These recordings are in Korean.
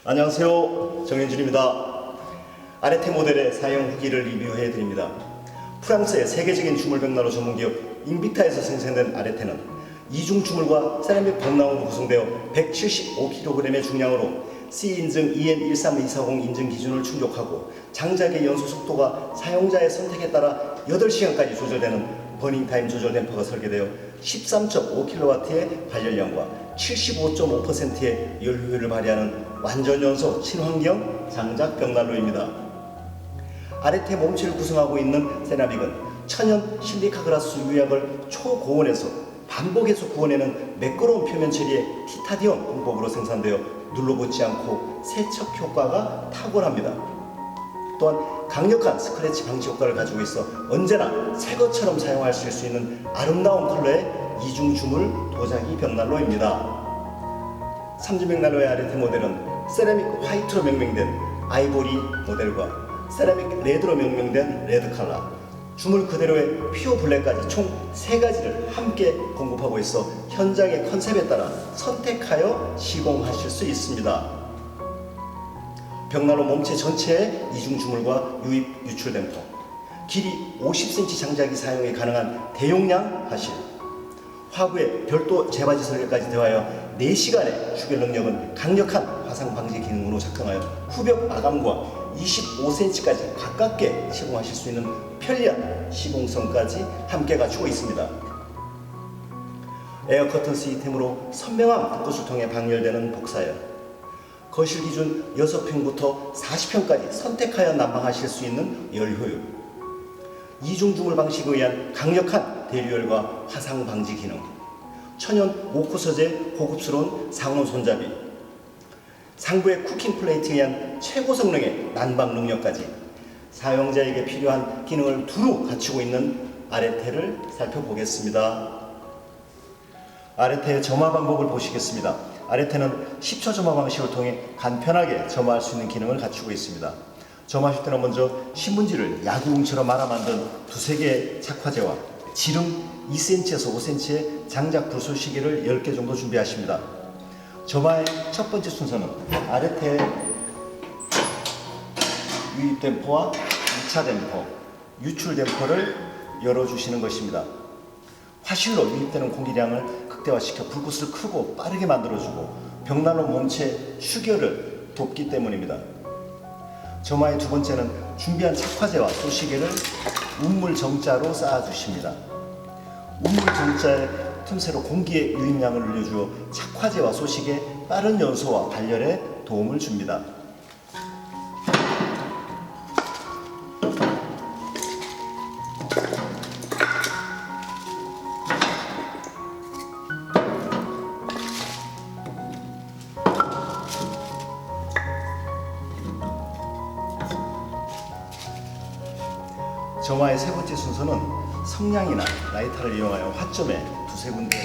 안녕하세요, 정현준입니다. 아레테 모델의 사용 후기를 리뷰해 드립니다. 프랑스의 세계적인 주물 벽난로 전문기업 인비타에서 생산된 아레테는 이중 주물과 세라믹 벽난로로 구성되어 175kg의 중량으로 C 인증 EN13240 인증 기준을 충족하고 장작의 연소 속도가 사용자의 선택에 따라 8시간까지 조절되는 버닝타임 조절 댐퍼가 설계되어 13.5kW의 발열량과 75.5%의 열 효율을 발휘하는 완전 연소 친환경 장작 벽난로입니다. 아레테 몸체를 구성하고 있는 세라믹은 천연 실리카 그라스 유약을 초고온에서 반복해서 구워내는 매끄러운 표면 처리의 티타디움 공법으로 생산되어 눌러붙지 않고 세척 효과가 탁월합니다. 또한 강력한 스크래치 방지 효과를 가지고 있어 언제나 새 것처럼 사용하실 수 있는 아름다운 컬러의 이중 주물 도자기 벽난로입니다. 삼중벽난로의 아레테 모델은 세라믹 화이트로 명명된 아이보리 모델과 세라믹 레드로 명명된 레드 컬러, 주물 그대로의 퓨어 블랙까지 총 3가지를 함께 공급하고 있어 현장의 컨셉에 따라 선택하여 시공하실 수 있습니다. 벽난로 몸체 전체에 이중 주물과 유입 유출 댐퍼, 길이 50cm 장작이 사용이 가능한 대용량 화실, 화구에 별도 재바지 설계까지 더하여 4시간의 추결 능력은 강력한 화상 방지 기능으로 작동하여 후벽 마감과 25cm까지 가깝게 시공하실 수 있는 편리한 시공성까지 함께 갖추고 있습니다. 에어 커튼 시스템으로 선명한 불꽃을 통해 방열되는 복사열, 거실 기준 6평부터 40평까지 선택하여 난방하실 수 있는 열 효율, 이중 주물 방식에 의한 강력한 대류열과 화상 방지 기능, 천연 오크 소재 고급스러운 상온 손잡이, 상부의 쿠킹 플레이트에 의한 최고 성능의 난방 능력까지 사용자에게 필요한 기능을 두루 갖추고 있는 아레테를 살펴보겠습니다. 아레테의 점화 방법을 보시겠습니다. 아레테는 10초 점화 방식을 통해 간편하게 점화할 수 있는 기능을 갖추고 있습니다. 점화하실 때는 먼저 신문지를 야구공처럼 말아 만든 2-3개의 착화제와 지름 2cm에서 5cm의 장작 불솔 시계를 10개 정도 준비하십니다. 점화의 첫 번째 순서는 아레테 유입 댐퍼와 2차 댐퍼, 유출 댐퍼를 열어주시는 것입니다. 화실로 유입되는 공기량을 극대화시켜 불꽃을 크고 빠르게 만들어주고 벽난로 몸체 추결을 돕기 때문입니다. 점화의 두 번째는 준비한 착화제와 소시계를 운물 정자로 쌓아주십니다. 운물 정자의 틈새로 공기의 유입량을 늘려주어 착화제와 소식의 빠른 연소와 발열에 도움을 줍니다. 점화의 세 번째 순서는 성냥이나 라이터를 이용하여 화점에 2-3군데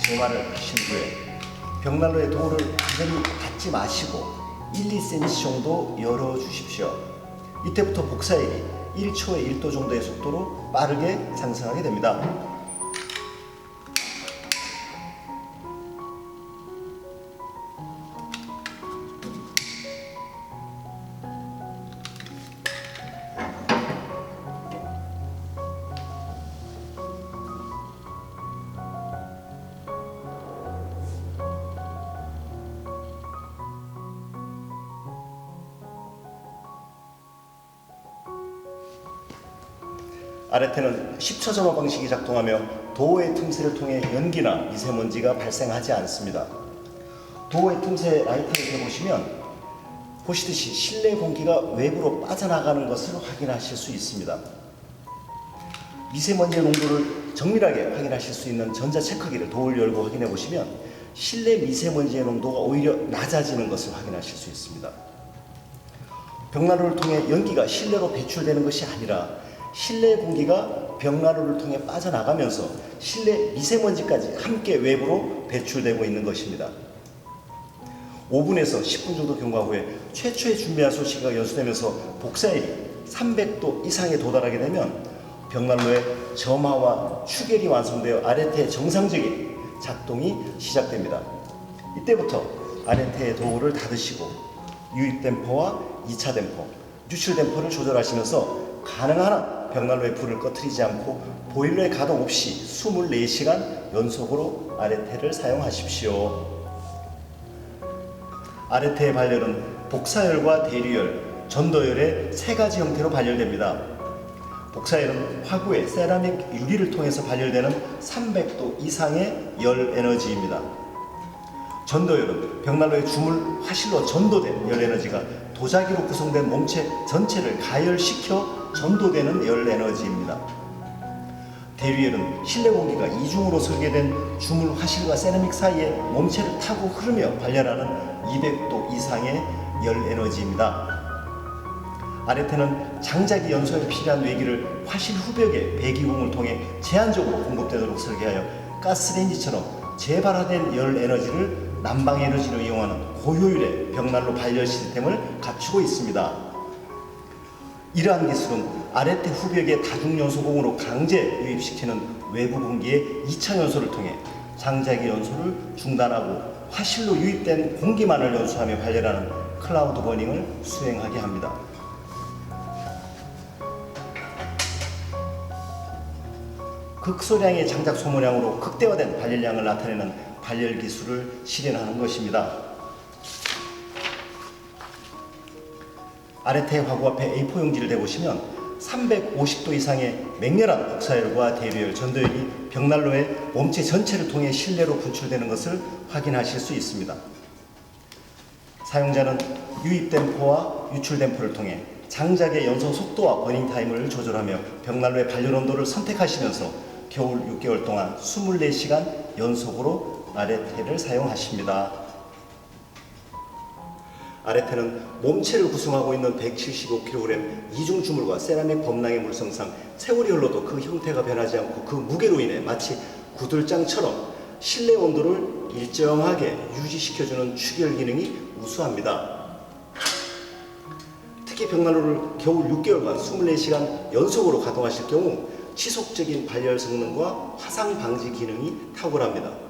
점화를 하신 후에 벽난로의 도를 완전히 닫지 마시고 1-2cm 정도 열어주십시오. 이때부터 복사액이 1초에 1도 정도의 속도로 빠르게 상승하게 됩니다. 아레테는 10초 점화 방식이 작동하며 도어의 틈새를 통해 연기나 미세먼지가 발생하지 않습니다. 도어의 틈새 라이터를 켜보시면 보시듯이 실내 공기가 외부로 빠져나가는 것을 확인하실 수 있습니다. 미세먼지의 농도를 정밀하게 확인하실 수 있는 전자체크기를 도어를 열고 확인해 보시면 실내 미세먼지의 농도가 오히려 낮아지는 것을 확인하실 수 있습니다. 벽난로를 통해 연기가 실내로 배출되는 것이 아니라 실내 공기가 벽난로를 통해 빠져나가면서 실내 미세먼지까지 함께 외부로 배출되고 있는 것입니다. 5분에서 10분 정도 경과 후에 최초의 준비한 소시계가 연소되면서 복사액이 300도 이상에 도달하게 되면 벽난로의 점화와 추결이 완성되어 아레테의 정상적인 작동이 시작됩니다. 이때부터 아레테의 도구를 닫으시고 유입 댐퍼와 2차 댐퍼, 유출 댐퍼를 조절하시면서 가능한 한 벽난로에 불을 꺼뜨리지 않고 보일러에 가동 없이 24시간 연속으로 아레테를 사용하십시오. 아레테의 발열은 복사열과 대류열, 전도열의 세 가지 형태로 발열됩니다. 복사열은 화구의 세라믹 유리를 통해서 발열되는 300도 이상의 열 에너지입니다. 전도열은 벽난로의 주물 화실로 전도된 열 에너지가 도자기로 구성된 몸체 전체를 가열시켜 전도되는 열 에너지입니다. 대류열은 실내 공기가 이중으로 설계된 주물 화실과 세라믹 사이에 몸체를 타고 흐르며 발열하는 200도 이상의 열 에너지입니다. 아레테는 장자기 연소에 필요한 외기를 화실 후벽에 배기공을 통해 제한적으로 공급되도록 설계하여 가스레인지처럼 재발화된 열 에너지를 난방 에너지로 이용하는 고효율의 벽난로 발열 시스템을 갖추고 있습니다. 이러한 기술은 아레테 후벽에 다중연소공으로 강제 유입시키는 외부 공기의 2차 연소를 통해 장자기 연소를 중단하고 화실로 유입된 공기만을 연소하며 발열하는 클라우드 버닝을 수행하게 합니다. 극소량의 장작 소모량으로 극대화된 발열량을 나타내는 발열 기술을 실현하는 것입니다. 아레테 화구 앞에 A4 용지를 대보시면 350도 이상의 맹렬한 복사열과 대류열, 전도열이 벽난로의 몸체 전체를 통해 실내로 분출되는 것을 확인하실 수 있습니다. 사용자는 유입 댐퍼와 유출 댐퍼를 통해 장작의 연소 속도와 버닝 타임을 조절하며 벽난로의 발열 온도를 선택하시면서 겨울 6개월 동안 24시간 연속으로 아레테를 사용하십니다. 아레테는 몸체를 구성하고 있는 175kg 이중 주물과 세라믹 범랑의 물성상 세월이 흘러도 그 형태가 변하지 않고 그 무게로 인해 마치 구들장처럼 실내 온도를 일정하게 유지시켜주는 추결 기능이 우수합니다. 특히 벽난로를 겨울 6개월간 24시간 연속으로 가동하실 경우 지속적인 발열 성능과 화상 방지 기능이 탁월합니다.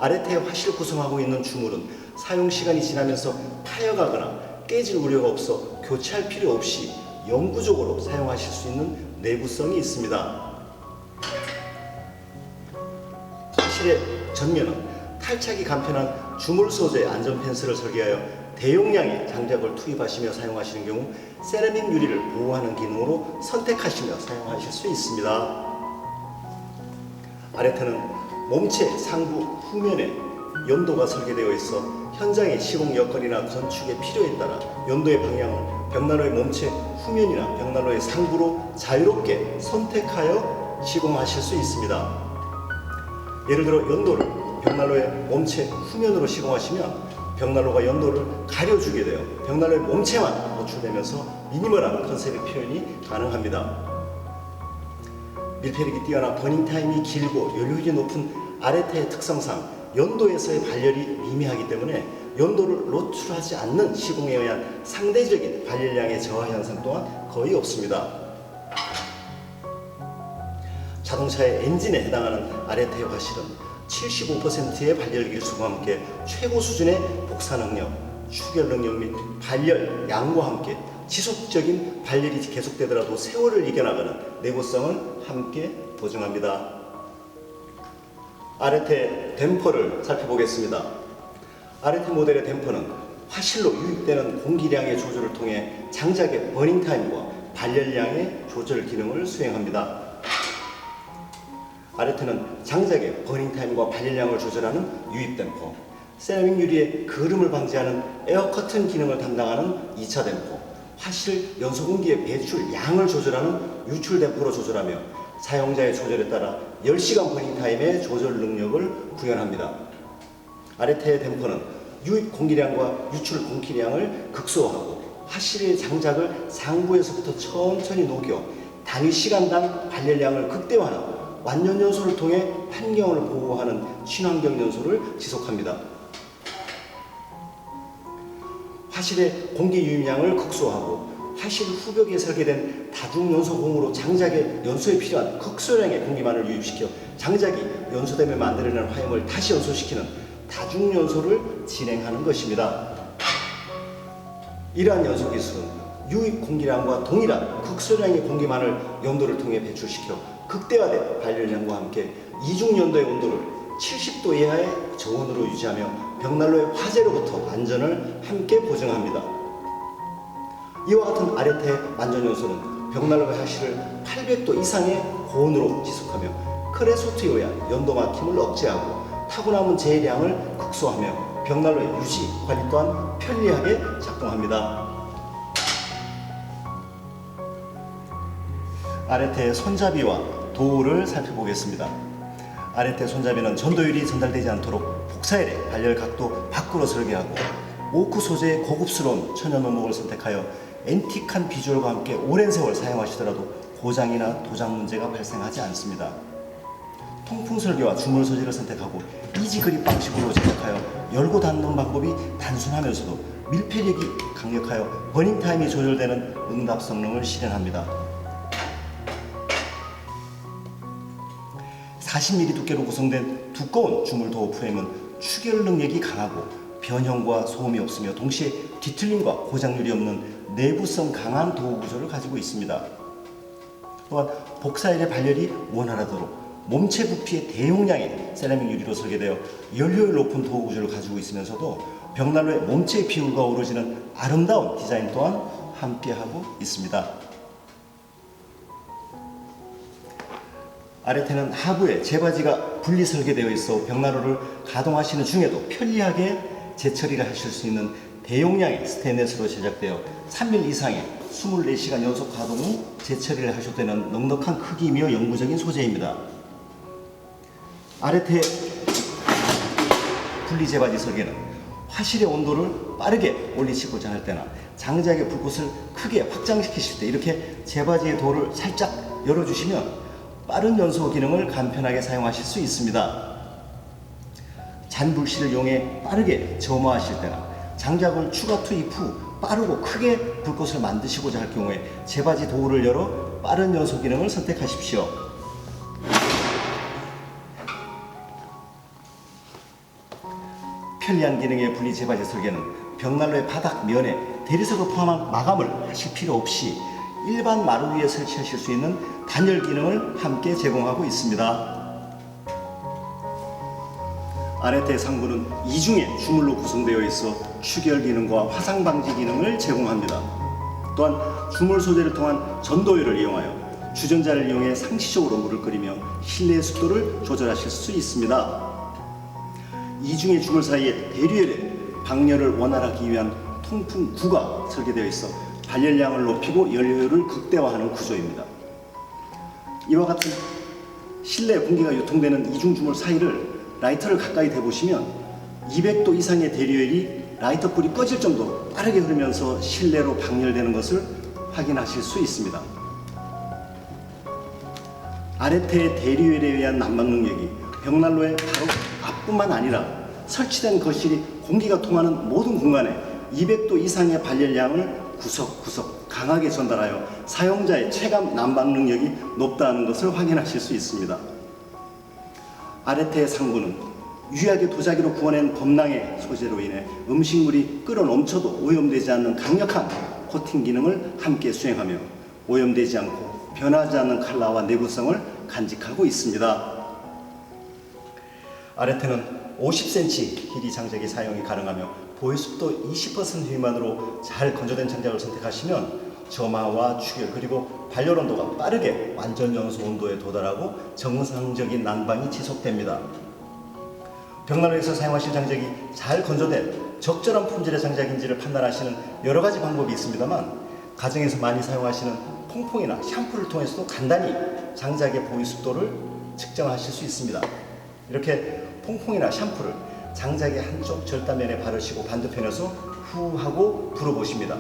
아레테의 화실 구성하고 있는 주물은 사용 시간이 지나면서 파여가거나 깨질 우려가 없어 교체할 필요 없이 영구적으로 사용하실 수 있는 내구성이 있습니다. 화실의 전면은 탈착이 간편한 주물 소재의 안전 펜스를 설계하여 대용량의 장작을 투입하시며 사용하시는 경우 세라믹 유리를 보호하는 기능으로 선택하시며 사용하실 수 있습니다. 아레테는 몸체 상부 후면에 연도가 설계되어 있어 현장의 시공 여건이나 건축의 필요에 따라 연도의 방향을 벽난로의 몸체 후면이나 벽난로의 상부로 자유롭게 선택하여 시공하실 수 있습니다. 예를 들어 연도를 벽난로의 몸체 후면으로 시공하시면 벽난로가 연도를 가려주게 되어 벽난로의 몸체만 노출되면서 미니멀한 컨셉의 표현이 가능합니다. 밀폐력이 뛰어나 버닝타임이 길고 연료율이 높은 아레테의 특성상 연도에서의 발열이 미미하기 때문에 연도를 노출하지 않는 시공에 의한 상대적인 발열량의 저하 현상 또한 거의 없습니다. 자동차의 엔진에 해당하는 아레테의 화실은 75%의 발열 기술과 함께 최고 수준의 복사 능력, 추결 능력 및 발열 양과 함께 지속적인 발열이 계속되더라도 세월을 이겨나가는 내구성을 함께 보증합니다. 아레테 댐퍼를 살펴보겠습니다. 아레테 모델의 댐퍼는 화실로 유입되는 공기량의 조절을 통해 장작의 버닝 타임과 발열량의 조절 기능을 수행합니다. 아레테는 장작의 버닝 타임과 발열량을 조절하는 유입 댐퍼, 세라믹 유리의 그름을 방지하는 에어 커튼 기능을 담당하는 2차 댐퍼, 화실 연소 공기의 배출 양을 조절하는 유출 댐퍼로 조절하며 사용자의 조절에 따라 10시간 버닝 타임의 조절 능력을 구현합니다. 아레테의 댐퍼는 유입 공기량과 유출 공기량을 극소화하고 화실의 장작을 상부에서부터 천천히 녹여 단위 시간당 발열량을 극대화하고 완전 연소를 통해 환경을 보호하는 친환경 연소를 지속합니다. 화실의 공기 유입량을 극소화하고 화실 후벽에 설계된 다중연소공으로 장작의 연소에 필요한 극소량의 공기만을 유입시켜 장작이 연소되며 만들어내는 화염을 다시 연소시키는 다중연소를 진행하는 것입니다. 이러한 연소 기술은 유입 공기량과 동일한 극소량의 공기만을 연도를 통해 배출시켜 극대화된 발열량과 함께 이중 연도의 온도를 70도 이하의 저온으로 유지하며 벽난로의 화재로부터 안전을 함께 보증합니다. 이와 같은 아레테 만전연소는 벽난로의 하실을 800도 이상의 고온으로 지속하며 크레소트에 의한 연도 막힘을 억제하고 타고 남은 재량을 극소화하며 벽난로의 유지, 관리 또한 편리하게 작동합니다. 아레테의 손잡이와 도우를 살펴보겠습니다. 아레테 손잡이는 전도율이 전달되지 않도록 복사열의 발열 각도 밖으로 설계하고 오크 소재의 고급스러운 천연 원목을 선택하여 앤틱한 비주얼과 함께 오랜 세월 사용하시더라도 고장이나 도장 문제가 발생하지 않습니다. 통풍 설계와 주물 소재를 선택하고 이지 그립 방식으로 제작하여 열고 닫는 방법이 단순하면서도 밀폐력이 강력하여 버닝 타임이 조절되는 응답 성능을 실현합니다. 40mm 두께로 구성된 두꺼운 주물 도어 프레임은 추결 능력이 강하고 변형과 소음이 없으며 동시에 뒤틀림과 고장률이 없는 내부성 강한 도어 구조를 가지고 있습니다. 또한 복사열의 발열이 원활하도록 몸체 부피의 대용량의 세라믹 유리로 설계되어 연료율 높은 도어 구조를 가지고 있으면서도 벽난로의 몸체의 비율과 어우러지는 아름다운 디자인 또한 함께하고 있습니다. 아레테는 하부에 재바지가 분리 설계되어 있어 벽난로를 가동하시는 중에도 편리하게 재처리를 하실 수 있는 대용량의 스테인리스로 제작되어 3일 이상의 24시간 연속 가동 후 재처리를 하셔도 되는 넉넉한 크기이며 영구적인 소재입니다. 아레테 분리 재바지 설계는 화실의 온도를 빠르게 올리시고자 할 때나 장작의 불꽃을 크게 확장시키실 때 이렇게 재바지의 도를 살짝 열어주시면 빠른 연소 기능을 간편하게 사용하실 수 있습니다. 잔불씨를 이용해 빠르게 점화하실 때나 장작을 추가 투입 후 빠르고 크게 불꽃을 만드시고자 할 경우에 재바지 도구를 열어 빠른 연소 기능을 선택하십시오. 편리한 기능의 분리 재바지 설계는 벽난로의 바닥 면에 대리석을 포함한 마감을 하실 필요 없이 일반 마루 위에 설치하실 수 있는 단열 기능을 함께 제공하고 있습니다. 아레테 상부는 이중의 주물로 구성되어 있어 추결 기능과 화상 방지 기능을 제공합니다. 또한 주물 소재를 통한 전도열을 이용하여 주전자를 이용해 상시적으로 물을 끓이며 실내 습도를 조절하실 수 있습니다. 이중의 주물 사이에 대류열의 방열을 원활하기 위한 통풍 구가 설계되어 있어 발열량을 높이고 연료율을 극대화하는 구조입니다. 이와 같은 실내 공기가 유통되는 이중주물 사이를 라이터를 가까이 대보시면 200도 이상의 대류열이 라이터 불이 꺼질 정도로 빠르게 흐르면서 실내로 방열되는 것을 확인하실 수 있습니다. 아레테의 대류열에 의한 난방 능력이 벽난로의 바로 앞뿐만 아니라 설치된 거실이 공기가 통하는 모든 공간에 200도 이상의 발열량을 구석구석 강하게 전달하여 사용자의 체감 난방 능력이 높다는 것을 확인하실 수 있습니다. 아레테의 상부는 유약의 도자기로 구워낸 범랑의 소재로 인해 음식물이 끓어 넘쳐도 오염되지 않는 강력한 코팅 기능을 함께 수행하며 오염되지 않고 변하지 않는 컬러와 내구성을 간직하고 있습니다. 아레테는 50cm 길이 장작이 사용이 가능하며 보유습도 20% 미만으로 잘 건조된 장작을 선택하시면 점화와 추결 그리고 발열 온도가 빠르게 완전 연소 온도에 도달하고 정상적인 난방이 지속됩니다. 벽난로에서 사용하실 장작이 잘 건조된 적절한 품질의 장작인지를 판단하시는 여러 가지 방법이 있습니다만 가정에서 많이 사용하시는 퐁퐁이나 샴푸를 통해서도 간단히 장작의 보유습도를 측정하실 수 있습니다. 이렇게 퐁퐁이나 샴푸를 장작의 한쪽 절단면에 바르시고 반대편에서 후 하고 불어보십니다.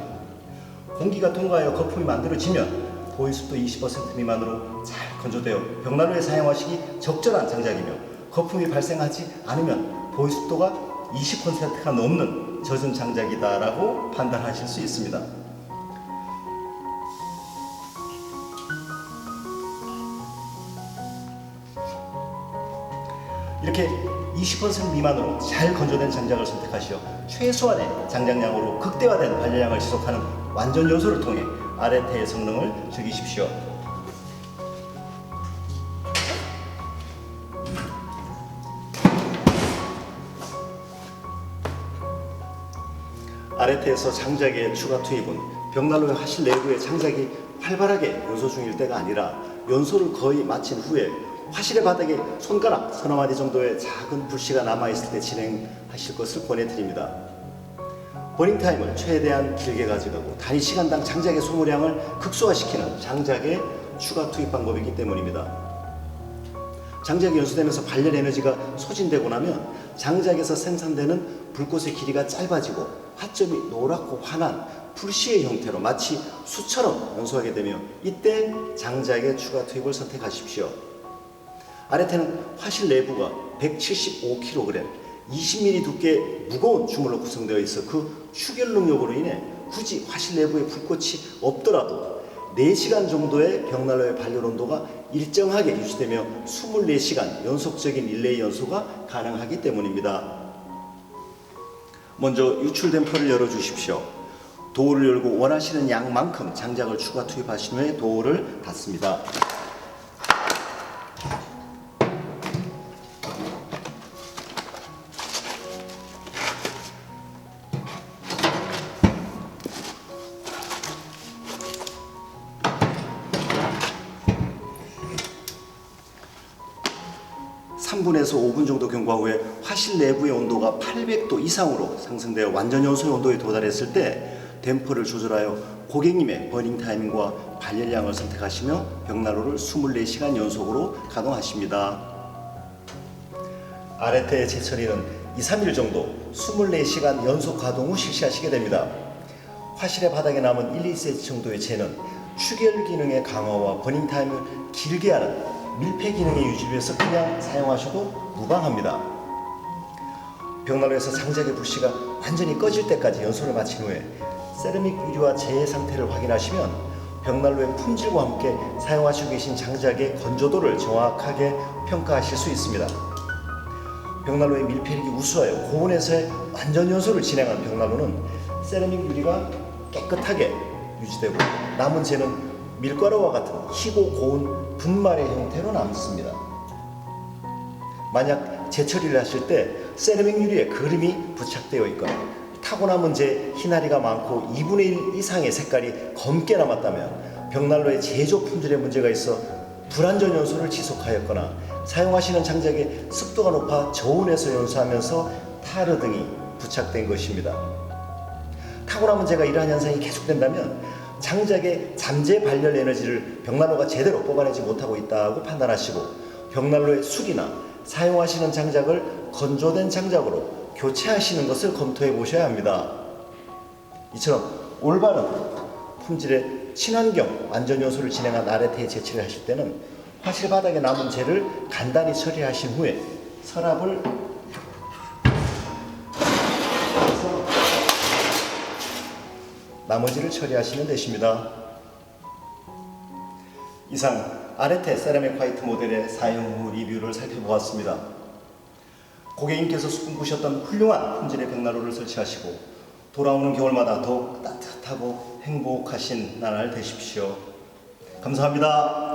공기가 통과하여 거품이 만들어지면 보유습도 20% 미만으로 잘 건조되어 벽난로에 사용하시기 적절한 장작이며 거품이 발생하지 않으면 보유습도가 20%가 넘는 젖은 장작이다라고 판단하실 수 있습니다. 이렇게 20% 미만으로 잘 건조된 장작을 선택하시어 최소한의 장작량으로 극대화된 발열량을 지속하는 완전 연소를 통해 아레테의 성능을 즐기십시오. 아레테에서 장작의 추가 투입은 벽난로의 화실 내부의 장작이 활발하게 연소 중일 때가 아니라 연소를 거의 마친 후에 화실의 바닥에 손가락 서너 마디 정도의 작은 불씨가 남아있을 때 진행하실 것을 권해드립니다. 버닝타임을 최대한 길게 가져가고 단위 시간당 장작의 소모량을 극소화시키는 장작의 추가 투입 방법이기 때문입니다. 장작이 연소되면서 발열 에너지가 소진되고 나면 장작에서 생산되는 불꽃의 길이가 짧아지고 화점이 노랗고 환한 불씨의 형태로 마치 수처럼 연소하게 되며 이때 장작의 추가 투입을 선택하십시오. 아레테는 화실 내부가 175kg, 20mm 두께의 무거운 주물로 구성되어 있어 그 추결 능력으로 인해 굳이 화실 내부에 불꽃이 없더라도 4시간 정도의 벽난로의 발열 온도가 일정하게 유지되며 24시간 연속적인 릴레이 연소가 가능하기 때문입니다. 먼저 유출 댐퍼를 열어주십시오. 도어를 열고 원하시는 양만큼 장작을 추가 투입하신 후에 도어를 닫습니다. 3분에서 5분 정도 경과 후에 화실 내부의 온도가 800도 이상으로 상승되어 완전 연소의 온도에 도달했을 때 댐퍼를 조절하여 고객님의 버닝 타이밍과 발열량을 선택하시며 벽난로를 24시간 연속으로 가동하십니다. 아레테의 재처리는 2-3일 정도 24시간 연속 가동 후 실시하시게 됩니다. 화실의 바닥에 남은 1-2cm 정도의 재는 추결 기능의 강화와 버닝 타임을 길게 하는 밀폐 기능의 유지를 위해서 그냥 사용하셔도 무방합니다. 벽난로에서 장작의 불씨가 완전히 꺼질 때까지 연소를 마친 후에 세라믹 유리와 재의 상태를 확인하시면 벽난로의 품질과 함께 사용하시고 계신 장작의 건조도를 정확하게 평가하실 수 있습니다. 벽난로의 밀폐력이 우수하여 고온에서의 완전 연소를 진행한 벽난로는 세라믹 유리가 깨끗하게 유지되고 남은 재는 밀가루와 같은 희고 고운 분말의 형태로 남습니다. 만약 재처리를 하실 때 세라믹 유리에 그림이 부착되어 있거나 타고 남은 재 희나리가 많고 2분의 1 이상의 색깔이 검게 남았다면 벽난로의 제조 품질에 문제가 있어 불완전 연소를 지속하였거나 사용하시는 장작의 습도가 높아 저온에서 연소하면서 타르 등이 부착된 것입니다. 타고 남은 재가 이러한 현상이 계속된다면 장작의 잠재 발열 에너지를 벽난로가 제대로 뽑아내지 못하고 있다고 판단하시고 벽난로의 수리나 사용하시는 장작을 건조된 장작으로 교체하시는 것을 검토해 보셔야 합니다. 이처럼 올바른 품질의 친환경 완전 연소를 진행한 아레테에 재치를 하실 때는 화실 바닥에 남은 재를 간단히 처리하신 후에 서랍을 나머지를 처리하시면 되십니다. 이상 아레테 세라믹 화이트 모델의 사용 후 리뷰를 살펴보았습니다. 고객님께서 꿈꾸셨던 훌륭한 품질의 벽난로를 설치하시고 돌아오는 겨울마다 더욱 따뜻하고 행복하신 나날 되십시오. 감사합니다.